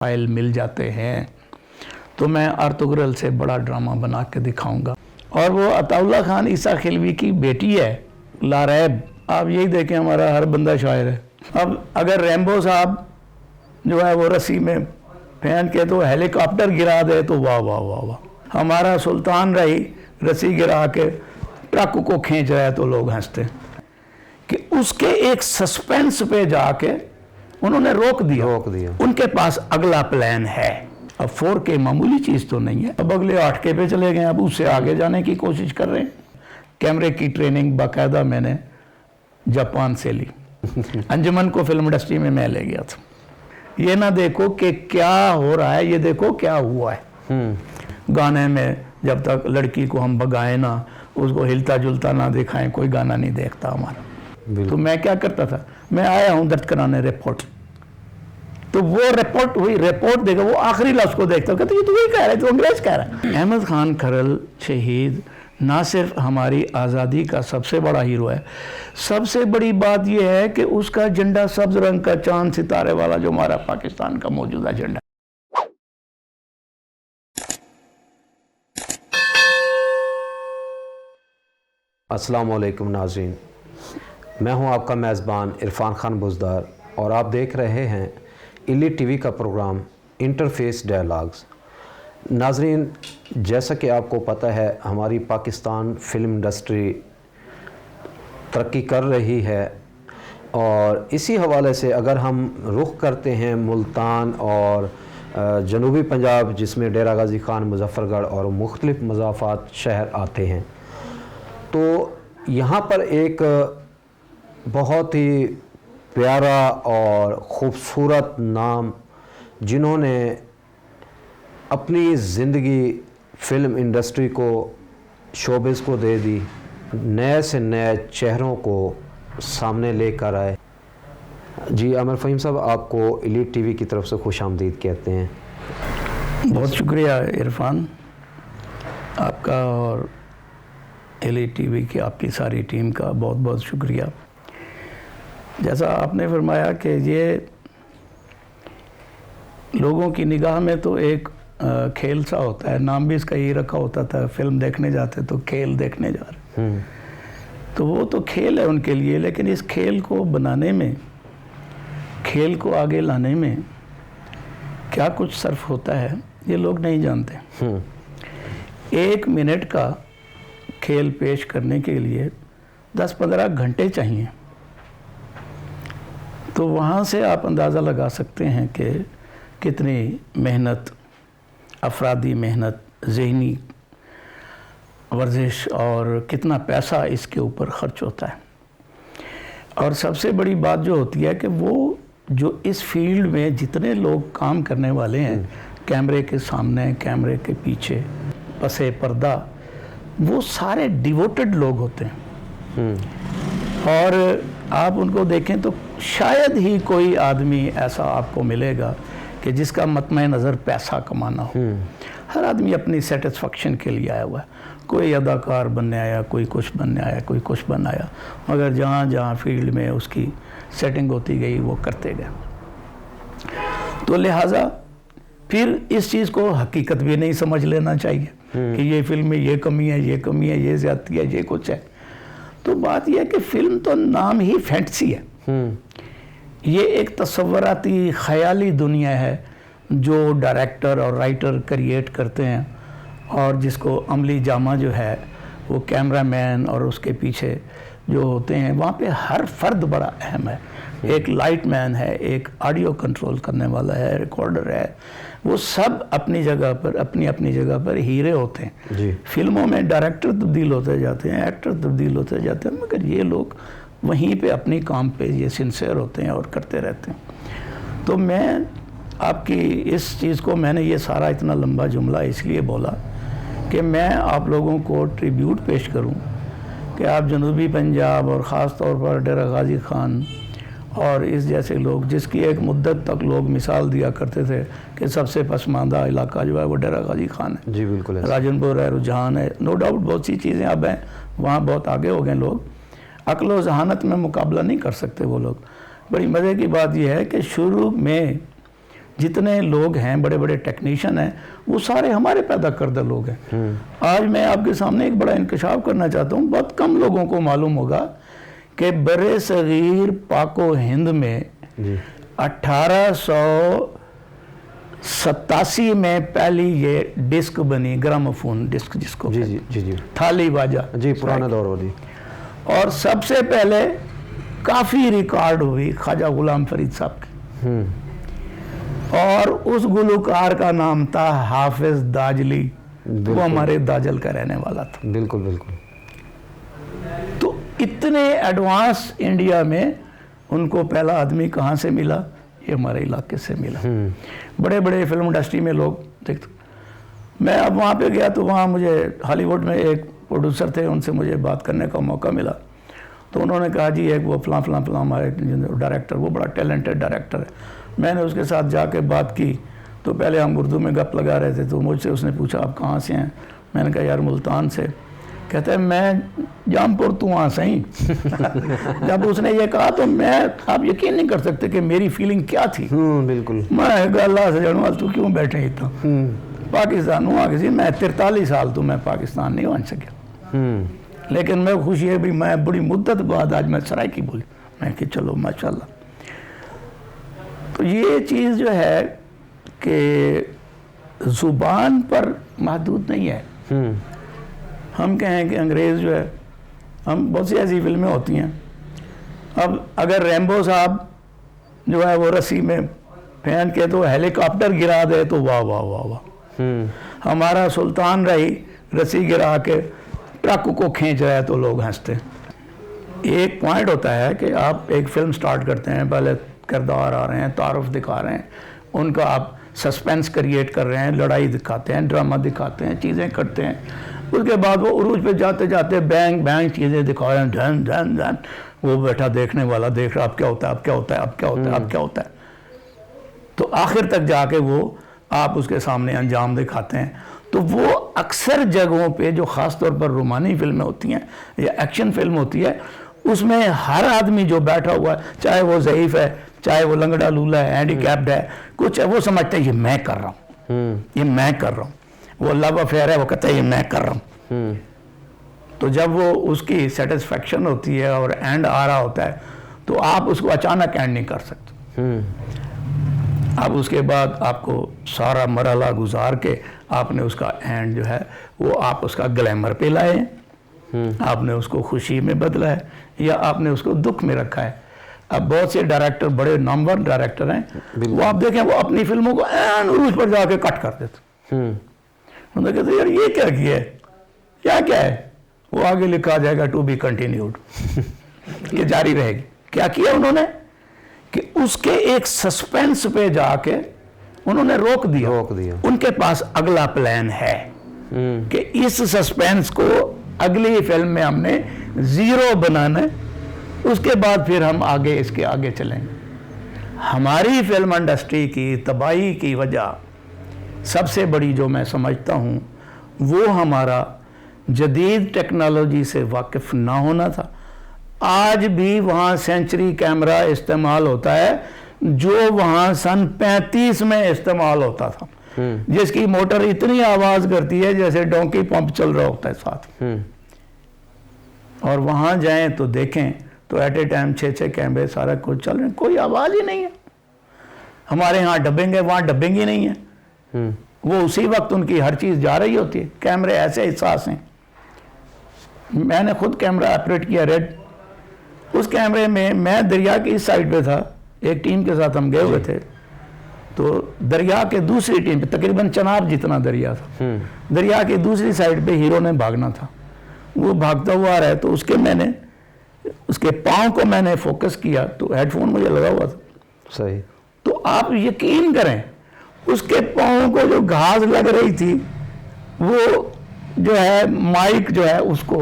File मिल जाते हैं तो मैं अर्तुगरल से बड़ा ड्रामा बना के दिखाऊंगा। और वो अताउल्ला खान ईसा खिलवी की बेटी है लारैब। आप यही देखें, हमारा हर बंदा शायर है। अब अगर रैम्बो साहब जो है वो रस्सी में फेंक के तो हेलीकॉप्टर गिरा दे तो वाह वाह वाह वाह। हमारा सुल्तान रही रस्सी गिरा के ट्रक को खींच रहा है तो लोग हंसते कि उसके एक सस्पेंस पे जाके उन्होंने रोक दिया। उनके पास अगला प्लान है। अब 4K मामूली चीज़ तो नहीं है। अब अगले 8K पे चले गए, अब उससे आगे जाने की कोशिश कर रहे हैं। कैमरे की ट्रेनिंग बाकायदा मैंने जापान से ली। अंजुमन को फिल्म इंडस्ट्री में मैं ले गया था। ये ना देखो कि क्या हो रहा है, ये देखो क्या हुआ है। गाने में जब तक लड़की को हम भगाएं ना, उसको हिलता जुलता ना दिखाएं, कोई गाना नहीं देखता हमारा। तो मैं क्या करता था, मैं आया हूँ दर्द कराने रिपोर्ट, तो वो रिपोर्ट हुई, रिपोर्ट देखा, वो आखिरी लफ्ज़ को देखता कहते ये तो वही कह रहा है, तो अंग्रेज कह रहा है। अहमद खान खरल शहीद ना सिर्फ हमारी आज़ादी का सबसे बड़ा हीरो है, सबसे बड़ी बात यह है कि उसका झंडा सब्ज रंग का चांद सितारे वाला जो हमारा पाकिस्तान का मौजूदा झंडा। अस्सलाम वालेकुम नाज़रीन, मैं हूं आपका मेज़बान इरफान खान बुज़दार और आप देख रहे हैं इली टीवी का प्रोग्राम इंटरफेस डायलॉग्स। नाज़रीन, जैसा कि आपको पता है हमारी पाकिस्तान फ़िल्म इंडस्ट्री तरक्की कर रही है और इसी हवाले से अगर हम रुख करते हैं मुल्तान और जनूबी पंजाब, जिसमें डेरा गाज़ी ख़ान, मुज़फ़्फ़रगढ़ और मुख्तलिफ़ मज़ाफ़ात शहर आते हैं, तो यहाँ पर एक बहुत ही प्यारा और ख़ूबसूरत नाम, जिन्होंने अपनी ज़िंदगी फ़िल्म इंडस्ट्री को, शोबिज़ को दे दी, नए से नए चेहरों को सामने लेकर आए। जी आमिर फ़हीम साहब, आपको इली टीवी की तरफ से खुशामदीद कहते हैं। बहुत शुक्रिया इरफान आपका और इली टीवी की आपकी सारी टीम का बहुत बहुत शुक्रिया। जैसा आपने फरमाया कि ये लोगों की निगाह में तो एक खेल सा होता है, नाम भी इसका यही रखा होता था, फिल्म देखने जाते तो खेल देखने जा रहे, तो वो तो खेल है उनके लिए, लेकिन इस खेल को बनाने में, खेल को आगे लाने में क्या कुछ सर्फ होता है ये लोग नहीं जानते। 1 मिनट का खेल पेश करने के लिए 10-15 घंटे चाहिए। तो वहाँ से आप अंदाज़ा लगा सकते हैं कि कितनी मेहनत, अफरादी मेहनत, ज़हनी वर्जिश और कितना पैसा इसके ऊपर ख़र्च होता है। और सबसे बड़ी बात जो होती है कि वो जो इस फील्ड में जितने लोग काम करने वाले हैं, कैमरे के सामने, कैमरे के पीछे, पसे पर्दा, वो सारे डिवोटेड लोग होते हैं। और आप उनको देखें तो शायद ही कोई आदमी ऐसा आपको मिलेगा कि जिसका मतमय नज़र पैसा कमाना हो। हर आदमी अपनी सेटिस्फेक्शन के लिए आया हुआ है। कोई अदाकार बनने आया, कोई कुछ बनने आया, कोई कुछ बन आया, मगर जहाँ जहाँ फील्ड में उसकी सेटिंग होती गई वो करते गए। तो लिहाजा फिर इस चीज़ को हकीकत भी नहीं समझ लेना चाहिए कि ये फिल्म में ये कमी है, ये कमी है, ये ज़्यादती है, ये कुछ है। तो बात यह है कि फ़िल्म तो नाम ही फैंटेसी है। ये एक तसव्वुराती ख़याली दुनिया है जो डायरेक्टर और राइटर क्रिएट करते हैं, और जिसको अमली जामा जो है वो कैमरामैन और उसके पीछे जो होते हैं, वहाँ पे हर फ़र्द बड़ा अहम है। एक लाइट मैन है, एक ऑडियो कंट्रोल करने वाला है, रिकॉर्डर है, वो सब अपनी जगह पर, अपनी अपनी जगह पर हीरे होते हैं जी। फिल्मों में डायरेक्टर तब्दील होते जाते हैं, एक्टर तब्दील होते जाते हैं, मगर ये लोग वहीं पे अपनी काम पे ये सिंसियर होते हैं और करते रहते हैं। तो मैं आपकी इस चीज़ को, मैंने ये सारा इतना लंबा जुमला इसलिए बोला कि मैं आप लोगों को ट्रिब्यूट पेश करूं कि आप जनूबी पंजाब और ख़ास तौर पर डेरा गाज़ी ख़ान और इस जैसे लोग, जिसकी एक मुद्दत तक लोग मिसाल दिया करते थे कि सबसे पसमानदा इलाका जो है वो डेरा गाज़ी ख़ान है। जी बिल्कुल, राजनपुर है, रुझान है, नो डाउट बहुत सी चीज़ें अब हैं, वहाँ बहुत आगे हो गए लोग। अक्ल व जहानत में मुकाबला नहीं कर सकते वो लोग। बड़ी मज़े की बात यह है कि शुरू में जितने लोग हैं, बड़े बड़े टेक्नीशियन हैं, वो सारे हमारे पैदा करदा लोग हैं। आज मैं आपके सामने एक बड़ा इंकशाफ करना चाहता हूँ। बहुत कम लोगों को मालूम होगा कि बरे सगीर पाको हिंद में 1887 में पहली ये डिस्क बनी, ग्रामोफोन डिस्क जिसको जी जी जी जी थाली बाजा जी, पुराना दौर वाली। और सबसे पहले काफ़ी रिकॉर्ड हुई ख्वाजा गुलाम फरीद साहब की, और उस गुलकार का नाम था हाफिज दाजली। वो हमारे दाजल का रहने वाला था। बिल्कुल बिल्कुल। तो इतने एडवांस इंडिया में उनको पहला आदमी कहाँ से मिला? ये हमारे इलाके से मिला। बड़े बड़े फिल्म इंडस्ट्री में लोग देखते। मैं अब वहाँ पे गया तो वहाँ मुझे हॉलीवुड में एक प्रोड्यूसर थे, उनसे मुझे बात करने का मौका मिला। तो उन्होंने कहा जी एक वो फलां फलां फलां हमारे डायरेक्टर, वो बड़ा टैलेंटेड डायरेक्टर है। मैंने उसके साथ जाके बात की तो पहले हम उर्दू में गप लगा रहे थे, तो मुझसे उसने पूछा आप कहाँ से हैं? मैंने कहा यार मुल्तान से। कहते हैं मैं जामपुर, तू वहाँ से ही। जब उसने ये कहा तो मैं, आप यकीन नहीं कर सकते कि मेरी फीलिंग क्या थी। बिल्कुल। मैं अल्लाह से जानू तू क्यों बैठे इतना पाकिस्तान हुआ किसी, मैं 43 साल तो मैं पाकिस्तान नहीं बन सका, लेकिन मैं खुशी है भी मैं बड़ी मुद्दत बाद आज मैं सराइकी बोली। मैं कि चलो माशाल्लाह। तो ये चीज़ जो है कि ज़ुबान पर महदूद नहीं है। हम कहें कि अंग्रेज़ जो है, हम बहुत सी ऐसी फिल्में होती हैं, अब अगर रैम्बो साहब जो है वो रस्सी में फेंक के तो हेलीकॉप्टर गिरा दे तो वाह वाह वाह वाह। हमारा सुल्तान रही रस्सी गिरा के ट्रक को खींच रहा है तो लोग हंसते। एक पॉइंट होता है कि आप एक फिल्म स्टार्ट करते हैं, पहले किरदार आ रहे हैं, तारुफ दिखा रहे हैं, उनका आप सस्पेंस क्रिएट कर रहे हैं, लड़ाई दिखाते हैं, ड्रामा दिखाते हैं, चीज़ें करते हैं। उसके बाद वो उरूज पे जाते जाते बैंग बैंग चीज़ें दिखा रहे हैं, धन धन धन। वो बैठा देखने वाला देख रहा अब क्या होता है, अब क्या होता है, अब क्या होता है, अब क्या होता है। तो आखिर तक जाके वो आप उसके सामने अंजाम दिखाते हैं। तो वो अक्सर जगहों पे जो ख़ास तौर पर रोमानी फिल्में होती हैं या एक्शन फिल्म होती है, उसमें हर आदमी जो बैठा हुआ है, चाहे वो ज़ईफ़ है, चाहे वो लंगड़ा लूला है, हैंडीकैप्ड है, कुछ है, वो समझते हैं ये मैं कर रहा हूँ, ये मैं कर रहा हूँ। वो लव अफेयर है, वो कहता है ये मैं कर रहा हूँ। तो जब वो उसकी सेटिस्फेक्शन होती है और एंड आ रहा होता है तो आप उसको अचानक एंड नहीं कर सकते। अब उसके बाद आपको सारा मरहला गुजार के आपने उसका एंड जो है वो आप उसका ग्लैमर पे लाए, आपने उसको खुशी में बदला है या आपने उसको दुख में रखा है। अब बहुत से डायरेक्टर, बड़े नंबर डायरेक्टर हैं, वो आप देखें वो अपनी फिल्मों को एंड उस पर जाके कट कर देते। उन्होंने कहते यार ये क्या किया है, क्या है, वो आगे लिखा जाएगा टू बी कंटिन्यूड, ये जारी रहेगी। क्या किया उन्होंने कि उसके एक सस्पेंस पे जाके उन्होंने रोक दिया। उनके पास अगला प्लान है कि इस सस्पेंस को अगली फिल्म में हमने जीरो बनाना है, उसके बाद फिर हम आगे इसके आगे चलेंगे। हमारी फिल्म इंडस्ट्री की तबाही की वजह सबसे बड़ी जो मैं समझता हूँ वो हमारा जदीद टेक्नोलॉजी से वाकिफ़ ना होना था। आज भी वहाँ सेंचुरी कैमरा इस्तेमाल होता है जो वहाँ सन 35 में इस्तेमाल होता था, जिसकी मोटर इतनी आवाज़ करती है जैसे डोंकी पंप चल रहा होता है साथ। और वहाँ जाएं तो देखें तो एट ए टाइम 6 कैमरे सारा कुछ चल रहे हैं, कोई आवाज़ ही नहीं है। हमारे यहाँ डबिंग है, वहाँ डबिंग ही नहीं है। वो उसी वक्त उनकी हर चीज़ जा रही होती है। कैमरे ऐसे हिसास हैं। मैंने खुद कैमरा ऑपरेट किया रेड। उस कैमरे में मैं दरिया की इस साइड पे था, एक टीम के साथ हम गए हुए थे, तो दरिया के दूसरी टीम पे तकरीबन चनाब जितना दरिया था, दरिया की दूसरी साइड पे हीरो ने भागना था। वो भागता हुआ आ रहा है तो उसके पाँव को मैंने फोकस किया तो हेडफोन मुझे लगा हुआ था। सही। तो आप यकीन करें उसके पाँव को जो घास लग रही थी वो जो है माइक जो है उसको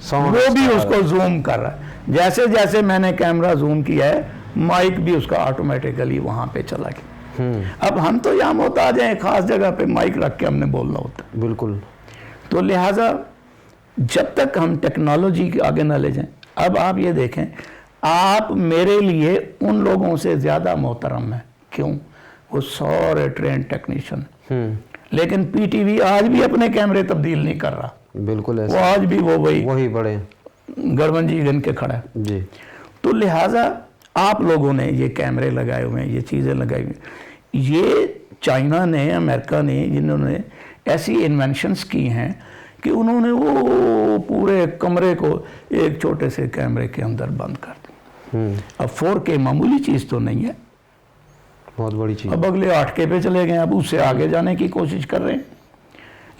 वो भी उसको जूम कर रहा है। जैसे जैसे मैंने कैमरा जूम किया है माइक भी उसका ऑटोमेटिकली वहाँ पे चला गया। अब हम तो यहाँ मोहताज हैं, खास जगह पे माइक रख के हमने बोलना होता है। बिल्कुल। तो लिहाजा जब तक हम टेक्नोलॉजी के आगे ना ले जाएं, अब आप ये देखें, आप मेरे लिए उन लोगों से ज़्यादा मोहतरम हैं। क्यों? वो सारे ट्रेन टेक्नीशियन। लेकिन पीटीवी आज भी अपने कैमरे तब्दील नहीं कर रहा, बिल्कुल वो ऐसा, आज भी वही बड़े गड़बंजी गन के खड़ा है। जी। तो लिहाजा आप लोगों ने ये कैमरे लगाए हुए हैं, ये चीज़ें लगाई हुई हैं, ये चाइना ने, अमेरिका ने, जिन्होंने ऐसी इन्वेंशंस की हैं कि उन्होंने वो पूरे कमरे को एक छोटे से कैमरे के अंदर बंद कर दिया। अब 4K मामूली चीज़ तो नहीं है, बहुत बड़ी चीज़। अब अगले 8K पे चले गए, अब उससे आगे जाने की कोशिश कर रहे हैं।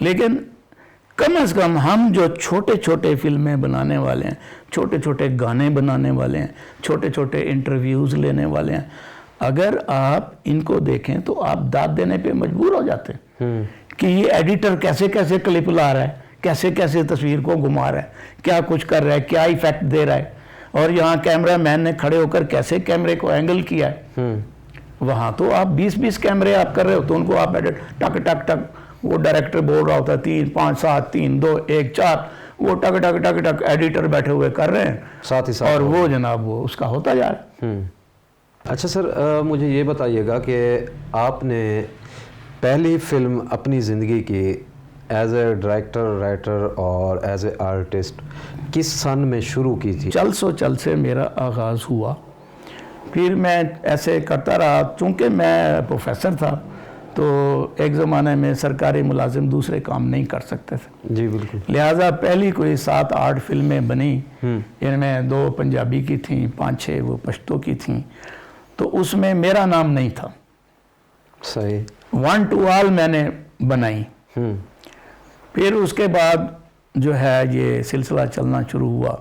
लेकिन कम से कम हम जो छोटे छोटे फिल्में बनाने वाले हैं, छोटे छोटे गाने बनाने वाले हैं, छोटे छोटे इंटरव्यूज़ लेने वाले हैं, अगर आप इनको देखें तो आप दाद देने पे मजबूर हो जाते हैं कि ये एडिटर कैसे कैसे क्लिप ला रहा है, कैसे कैसे तस्वीर को घुमा रहा है, क्या कुछ कर रहा है, क्या इफेक्ट दे रहा है, और यहाँ कैमरा मैन ने खड़े होकर कैसे कैमरे को एंगल किया है। वहाँ तो आप 20-20 कैमरे आप कर रहे हो, तो उनको आप एडिट टक टक टक, वो डायरेक्टर बोल रहा होता है 3 5 7 3 2 1 4, वो टक टक टक टक एडिटर बैठे हुए कर रहे हैं साथ ही साथ, और वो जनाब वो उसका होता जा रहा है। अच्छा सर, मुझे ये बताइएगा कि आपने पहली फिल्म अपनी ज़िंदगी की एज ए डायरेक्टर, राइटर और एज ए आर्टिस्ट किस सन में शुरू की थी? चल सो चल से मेरा आगाज़ हुआ, फिर मैं ऐसे करता रहा। चूँकि मैं प्रोफेसर था तो एक ज़माने में सरकारी मुलाजिम दूसरे काम नहीं कर सकते थे। जी बिल्कुल। लिहाजा पहली कोई 7-8 फिल्में बनी, इनमें 2 पंजाबी की थी, 5-6 वो पश्तो की थी, तो उसमें मेरा नाम नहीं था। सही। 1 to all मैंने बनाई। फिर उसके बाद जो है ये सिलसिला चलना शुरू हुआ,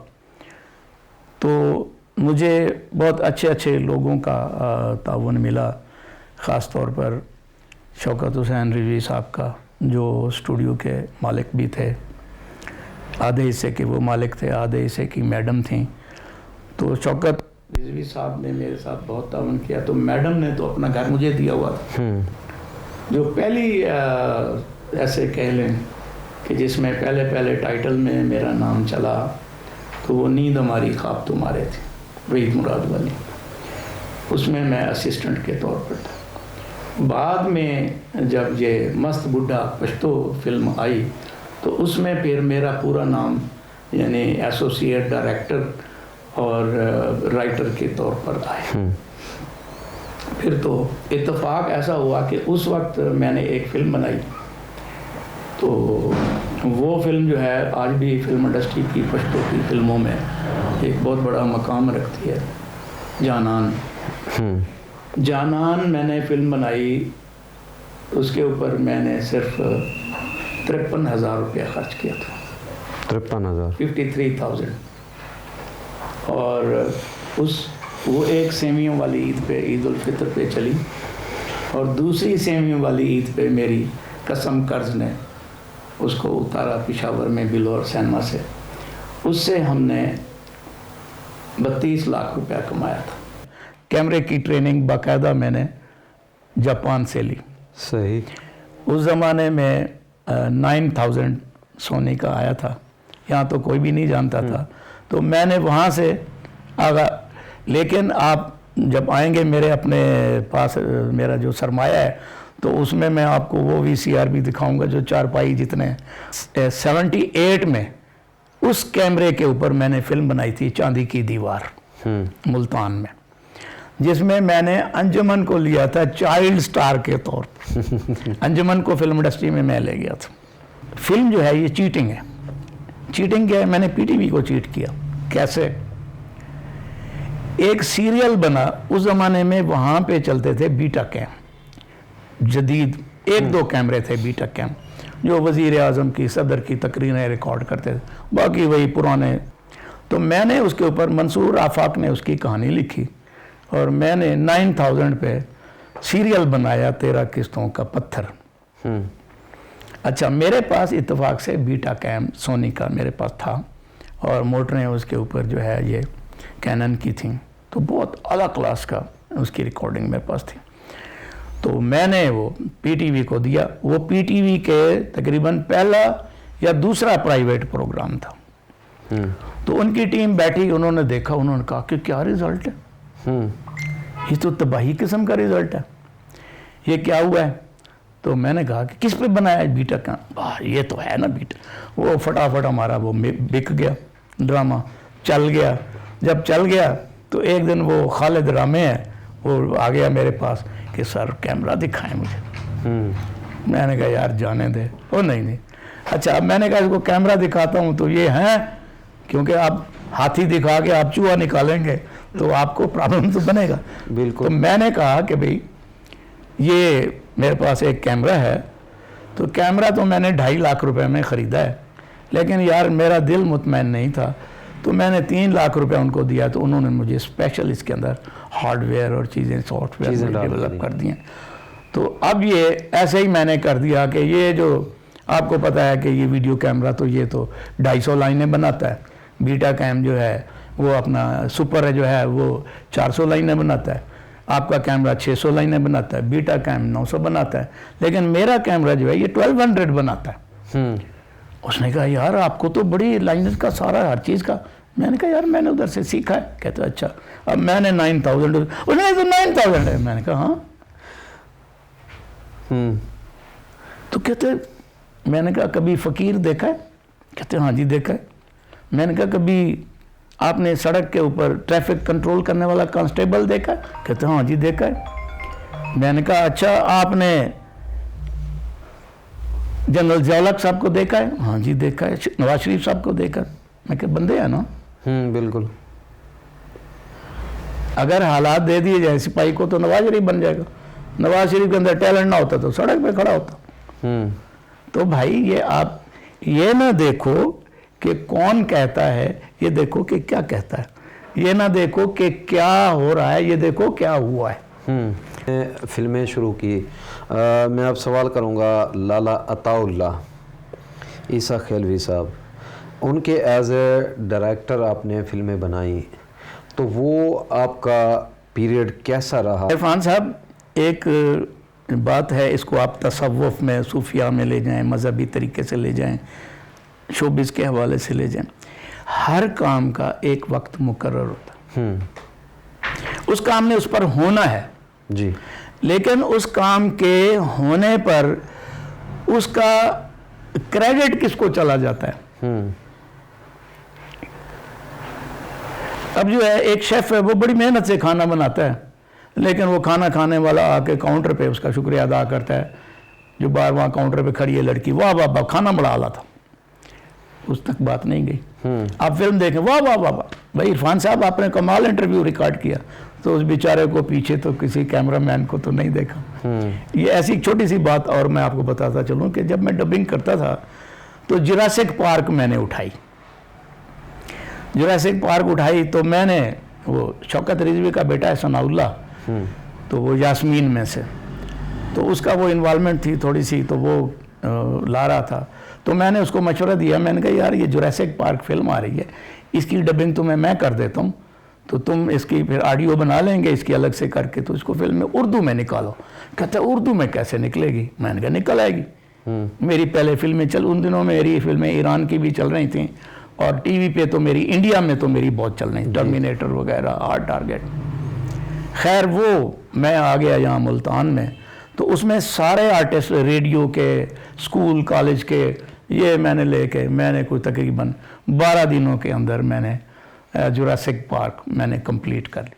तो मुझे बहुत अच्छे अच्छे लोगों का ताउन मिला, ख़ास तौर पर शौकत हुसैन रिजवी साहब का, जो स्टूडियो के मालिक भी थे, आधे हिस्से के वो मालिक थे, आधे हिस्से की मैडम थी। तो शौकत रिजवी साहब ने मेरे साथ बहुत ताउन किया। तो मैडम ने तो अपना घर मुझे दिया हुआ था, जो पहली ऐसे कह लें कि जिसमें पहले पहले टाइटल में मेरा नाम चला, तो वो नींद हमारी ख्वाब तुम्हारे थे, वहीद मुराद वाली। उसमें मैं असिस्टेंट के तौर पर था। बाद में जब ये मस्त बुढ़ा पश्तो फिल्म आई, तो उसमें फिर मेरा पूरा नाम यानी एसोसिएट डायरेक्टर और राइटर के तौर पर आया। फिर तो इत्तेफाक ऐसा हुआ कि उस वक्त मैंने एक फ़िल्म बनाई, तो वो फिल्म जो है आज भी फिल्म इंडस्ट्री की पश्तो की फिल्मों में एक बहुत बड़ा मकाम रखती है, जानान। जानान मैंने फिल्म बनाई, उसके ऊपर मैंने सिर्फ 53,000 रुपया खर्च किया था। 53,000, 53,000। और वो एक सेवियों वाली ईद पे, ईद उल फितर पे चली, और दूसरी सेवियों वाली ईद पे मेरी कसम कर्ज ने उसको उतारा पिशावर में बिलोर सिनेमा से। उससे हमने 32 लाख रुपया कमाया था। कैमरे की ट्रेनिंग बाकायदा मैंने जापान से ली। सही। उस ज़माने में 9000 सोनी का आया था, यहाँ तो कोई भी नहीं जानता था, तो मैंने वहाँ से आगा। लेकिन आप जब आएंगे मेरे अपने पास, मेरा जो सरमाया है, तो उसमें मैं आपको वो VCR भी दिखाऊंगा जो चारपाई जितने। 78 में उस कैमरे के ऊपर मैंने फिल्म बनाई थी चांदी की दीवार, मुल्तान में, जिसमें मैंने अंजुमन को लिया था चाइल्ड स्टार के तौर पर। अंजुमन को फिल्म इंडस्ट्री में मैं ले गया था। फिल्म जो है ये चीटिंग है। चीटिंग क्या है? मैंने PTV को चीट किया। कैसे? एक सीरियल बना, उस ज़माने में वहाँ पे चलते थे बीटा कैम, जदीद 1-2 कैमरे थे बीटा कैम, जो वज़ीर आज़म की, सदर की तकरीरें रिकॉर्ड करते थे, बाकी वही पुराने। तो मैंने उसके ऊपर, मंसूर आफाक ने उसकी कहानी लिखी, और मैंने 9000 पे सीरियल बनाया 13 किस्तों का पत्थर। अच्छा, मेरे पास इत्तेफाक से बीटा कैम सोनी का मेरे पास था, और मोटरें उसके ऊपर जो है ये कैनन की थी, तो बहुत आला क्लास का उसकी रिकॉर्डिंग मेरे पास थी। तो मैंने वो PTV को दिया। वो PTV के तकरीबन पहला या दूसरा प्राइवेट प्रोग्राम था। तो उनकी टीम बैठी, उन्होंने देखा, उन्होंने कहा कि क्या रिज़ल्ट है, ये तो तबाही किस्म का रिज़ल्ट है, ये क्या हुआ है? तो मैंने कहा कि किस पे बनाया है बीटा का? वाह, ये तो है ना बीटा। वो फटाफट हमारा वो बिक गया, ड्रामा चल गया। जब चल गया तो एक दिन वो खालिद रामे है, वो आ गया मेरे पास कि सर कैमरा दिखाएं मुझे। मैंने कहा यार जाने दे। ओ नहीं, अच्छा अब मैंने कहा इसको कैमरा दिखाता हूँ तो ये हैं, क्योंकि आप हाथी दिखा के आप चूहा निकालेंगे तो आपको प्रॉब्लम तो बनेगा। बिल्कुल। तो मैंने कहा कि भाई ये मेरे पास एक कैमरा है, तो कैमरा तो मैंने 2.5 लाख रुपए में ख़रीदा है, लेकिन यार मेरा दिल मुतमैन नहीं था, तो मैंने 3 लाख रुपए उनको दिया। तो उन्होंने मुझे स्पेशल इसके अंदर हार्डवेयर और चीज़ें सॉफ्टवेयर डेवलप कर दिए। तो अब ये ऐसे ही मैंने कर दिया कि ये जो आपको पता है कि ये वीडियो कैमरा तो ये तो 250 लाइनें बनाता है, बीटा कैम जो है वो अपना सुपर जो है वो 400 लाइनें बनाता है, आपका कैमरा 600 लाइनें बनाता है, बीटा कैम 900 बनाता है, लेकिन मेरा कैमरा जो है ये 1200 बनाता है। उसने कहा यार आपको तो बड़ी लाइनें का सारा हर चीज़ का। मैंने कहा यार मैंने उधर से सीखा है। कहते अच्छा, अब मैंने 9000, उसने तो 9000 है। मैंने कहा हाँ। तो कहते मैंने कहा कभी फ़कीर देखा है? कहते हाँ जी देखा है। मैंने कहा कभी आपने सड़क के ऊपर ट्रैफिक कंट्रोल करने वाला कांस्टेबल देखा है? कहते हाँ जी देखा है। मैंने कहा अच्छा आपने जनरल ज़िया साहब को देखा है? हाँ जी देखा है। नवाज शरीफ साहब को देखा है। मैं कहा बंदे हैं ना। बिल्कुल। अगर हालात दे दिए जाए सिपाही को तो नवाज शरीफ बन जाएगा। नवाज शरीफ के अंदर टैलेंट ना होता तो सड़क पे खड़ा होता। तो भाई ये आप ये ना देखो कि कौन कहता है, ये देखो कि क्या कहता है। ये ना देखो कि क्या हो रहा है, ये देखो क्या हुआ है। फिल्में शुरू की। मैं अब सवाल करूँगा लाला अताउल्लाह ईसा खेलवी साहब, उनके एज ए डायरेक्टर आपने फिल्में बनाई, तो वो आपका पीरियड कैसा रहा? इरफान साहब एक बात है, इसको आप तसव्वुफ में सूफिया में ले जाएं, मजहबी तरीके से ले जाएं, शोबिस के हवाले से ले जाएं, हर काम का एक वक्त मुकर्रर होता है। उस काम ने उस पर होना है जी, लेकिन उस काम के होने पर उसका क्रेडिट किसको चला जाता है? अब जो है एक शेफ़ है वो बड़ी मेहनत से खाना बनाता है, लेकिन वो खाना खाने वाला आके काउंटर पे उसका शुक्रिया अदा करता है। जो बार वहाँ काउंटर पे खड़ी है लड़की, वाह वाह वाह खाना बड़ा आला था, उस तक बात नहीं गई। आप फिल्म देखें, वाह वाह वाह वाह भाई इरफान साहब आपने कमाल इंटरव्यू रिकॉर्ड किया, तो उस बेचारे को पीछे तो किसी कैमरामैन को तो नहीं देखा। ये ऐसी छोटी सी बात। और मैं आपको बताता चलूँ कि जब मैं डबिंग करता था तो जुरासिक पार्क मैंने उठाई। जुरासिक पार्क उठाई तो मैंने वो शौकत रिजवी का बेटा है सनाउल्लाह, तो वो यास्मीन में से, तो उसका वो इन्वॉल्वमेंट थी थोड़ी सी, तो वो ला रहा था। तो मैंने उसको मशवरा दिया, मैंने कहा यार ये जुरासिक पार्क फिल्म आ रही है, इसकी डबिंग तुम्हें मैं कर देता हूँ, तो तुम इसकी फिर ऑडियो बना लेंगे इसकी अलग से करके, तो इसको फिल्म में उर्दू में निकालो। कहता उर्दू में कैसे निकलेगी? मैंने कहा निकल आएगी। मेरी पहले फिल्में उन दिनों मेरी फिल्में ईरान की भी चल रही थी, और टीवी पे तो मेरी इंडिया में तो मेरी बहुत चल रही, टर्मिनेटर वगैरह, हार्ड टारगेट। खैर वो मैं आ गया यहाँ मुल्तान में, तो उसमें सारे आर्टिस्ट रेडियो के, स्कूल कॉलेज के, ये मैंने कोई तकरीबन 12 दिनों के अंदर मैंने जुरासिक पार्क मैंने कंप्लीट कर ली।